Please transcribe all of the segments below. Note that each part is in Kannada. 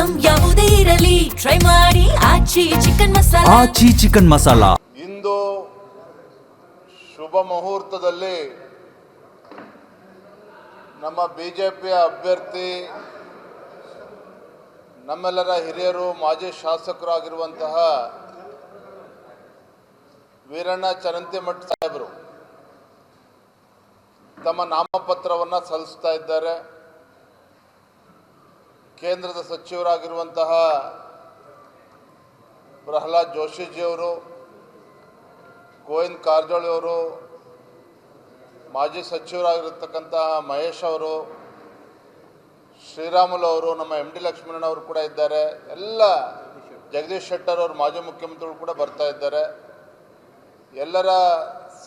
ಐಟಂ ಯಾವುದೇ ಇರಲಿ ಟ್ರೈ ಮಾಡಿ ಆಚಿ ಚಿಕನ್ ಮಸಾಲಾ. ಆಚಿ ಚಿಕನ್ ಮಸಾಲಾ ಇಂದು ಶುಭ ಮುಹೂರ್ತದಲ್ಲಿ ನಮ್ಮ ಬಿಜೆಪಿಯ ಅಭ್ಯರ್ಥಿ ನಮ್ಮೆಲ್ಲರ ಹಿರಿಯರು ಮಾಜಿ ಶಾಸಕರಾಗಿರುವಂತಹ ವೀರಣ್ಣ ಚರಂತಿಮಠ ಸಾಹೇಬರು ತಮ್ಮ ನಾಮಪತ್ರವನ್ನು ಸಲ್ಲಿಸ್ತಾ ಇದ್ದಾರೆ. ಕೇಂದ್ರದ ಸಚಿವರಾಗಿರುವಂತಹ ಪ್ರಹ್ಲಾದ್ ಜೋಶಿಜಿಯವರು, ಗೋವಿಂದ ಕಾರಜೋಳವರು, ಮಾಜಿ ಸಚಿವರಾಗಿರತಕ್ಕಂತಹ ಮಹೇಶ್ ಅವರು, ಶ್ರೀರಾಮುಲು ಅವರು, ನಮ್ಮ MD ಲಕ್ಷ್ಮಣ್ ಅವರು ಕೂಡ ಇದ್ದಾರೆ. ಎಲ್ಲ ಜಗದೀಶ್ ಶೆಟ್ಟರ್ ಅವರು ಮಾಜಿ ಮುಖ್ಯಮಂತ್ರಿಗಳು ಕೂಡ ಬರ್ತಾ ಇದ್ದಾರೆ. ಎಲ್ಲರ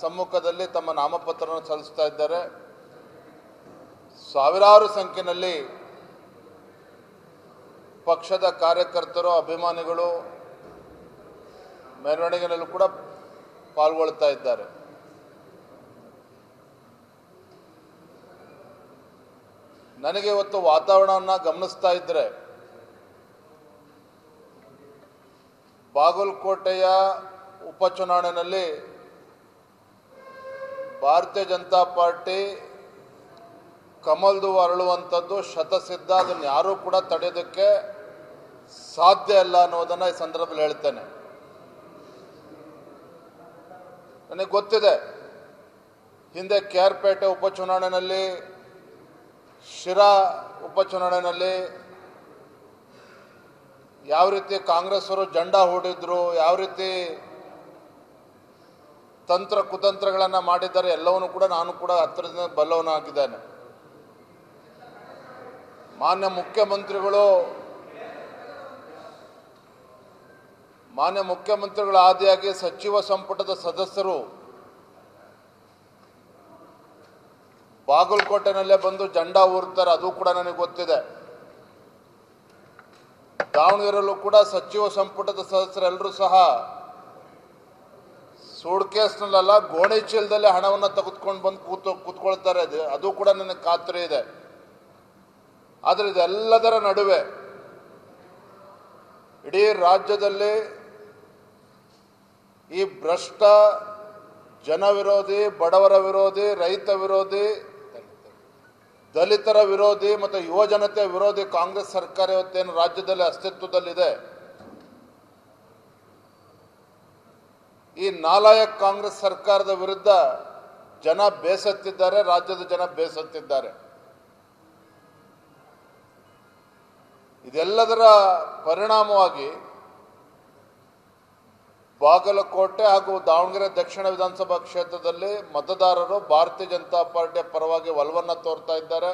ಸಮ್ಮುಖದಲ್ಲಿ ತಮ್ಮ ನಾಮಪತ್ರವನ್ನು ಸಲ್ಲಿಸ್ತಾ ಇದ್ದಾರೆ. ಸಾವಿರಾರು ಸಂಖ್ಯೆಯಲ್ಲಿ ಪಕ್ಷದ ಕಾರ್ಯಕರ್ತರು, ಅಭಿಮಾನಿಗಳು ಮೆರವಣಿಗೆಯಲ್ಲೂ ಕೂಡ ಪಾಲ್ಗೊಳ್ತಾ ಇದ್ದಾರೆ. ನನಗೆ ಇವತ್ತು ವಾತಾವರಣವನ್ನು ಗಮನಿಸ್ತಾ ಇದ್ದರೆ ಬಾಗಲಕೋಟೆಯ ಉಪಚುನಾವಣೆಯಲ್ಲಿ ಭಾರತೀಯ ಜನತಾ ಪಾರ್ಟಿ ಕಮಲ್ದು ಅರಳುವಂಥದ್ದು ಶತಸಿದ್ಧ, ಅದನ್ನು ಯಾರೂ ಕೂಡ ತಡೆಯೋದಕ್ಕೆ ಸಾಧ್ಯ ಇಲ್ಲ ಅನ್ನೋದನ್ನು ಈ ಸಂದರ್ಭದಲ್ಲಿ ಹೇಳ್ತೇನೆ. ನನಗೆ ಗೊತ್ತಿದೆ, ಹಿಂದೆ KR ಪೇಟೆ ಉಪಚುನಾವಣೆಯಲ್ಲಿ, ಶಿರಾ ಉಪಚುನಾವಣೆಯಲ್ಲಿ ಯಾವ ರೀತಿ ಕಾಂಗ್ರೆಸ್ ಅವರು ಜೆಂಡಾ ಹೂಡಿದ್ರು, ಯಾವ ರೀತಿ ತಂತ್ರ ಕುತಂತ್ರಗಳನ್ನು ಮಾಡಿದ್ದಾರೆ, ಎಲ್ಲವನ್ನೂ ಕೂಡ ನಾನು ಕೂಡ ಹತ್ತಿರದಿಂದ ಬಲ್ಲವನಾಗಿದ್ದೇನೆ. ಮಾನ್ಯ ಮುಖ್ಯಮಂತ್ರಿಗಳ ಆದಿಯಾಗಿ ಸಚಿವ ಸಂಪುಟದ ಸದಸ್ಯರು ಬಾಗಲಕೋಟೆನಲ್ಲೇ ಬಂದು ಜೆಂಡಾ ಊರ್ತಾರೆ, ಅದು ಕೂಡ ನನಗೆ ಗೊತ್ತಿದೆ. ದಾವಣಗೆರೆಯಲ್ಲೂ ಕೂಡ ಸಚಿವ ಸಂಪುಟದ ಸದಸ್ಯರೆಲ್ಲರೂ ಸಹ ಸೂಟ್ಕೇಸ್ನಲ್ಲ, ಗೋಣಿ ಚೀಲದಲ್ಲಿ ಹಣವನ್ನು ತೆಗೆದುಕೊಂಡು ಬಂದು ಕೂತ್ಕೊಳ್ತಾರೆ. ಅದು ಕೂಡ ನನಗೆ ಖಾತ್ರಿ ಇದೆ. ಆದರೆ ಇದೆಲ್ಲದರ ನಡುವೆ ಇಡೀ ರಾಜ್ಯದಲ್ಲಿ ಈ ಭ್ರಷ್ಟ, ಜನ ವಿರೋಧಿ, ಬಡವರ ವಿರೋಧಿ, ರೈತ ವಿರೋಧಿ, ದಲಿತರ ವಿರೋಧಿ ಮತ್ತು ಯುವಜನತೆ ವಿರೋಧಿ ಕಾಂಗ್ರೆಸ್ ಸರ್ಕಾರ ಇವತ್ತೇನು ರಾಜ್ಯದಲ್ಲಿ ಅಸ್ತಿತ್ವದಲ್ಲಿದೆ, ಈ ನಾಲಾಯಕ್ ಕಾಂಗ್ರೆಸ್ ಸರ್ಕಾರದ ವಿರುದ್ಧ ಜನ ಬೇಸತ್ತಿದ್ದಾರೆ, ರಾಜ್ಯದ ಜನ ಬೇಸತ್ತಿದ್ದಾರೆ. ಇದೆಲ್ಲದರ ಪರಿಣಾಮವಾಗಿ ಬಾಗಲಕೋಟೆ ಹಾಗೂ ದಾವಣಗೆರೆ ದಕ್ಷಿಣ ವಿಧಾನಸಭಾ ಕ್ಷೇತ್ರದಲ್ಲಿ ಮತದಾರರು ಭಾರತೀಯ ಜನತಾ ಪಾರ್ಟಿಯ ಪರವಾಗಿ ಒಲವನ್ನು ತೋರ್ತಾ ಇದ್ದಾರೆ.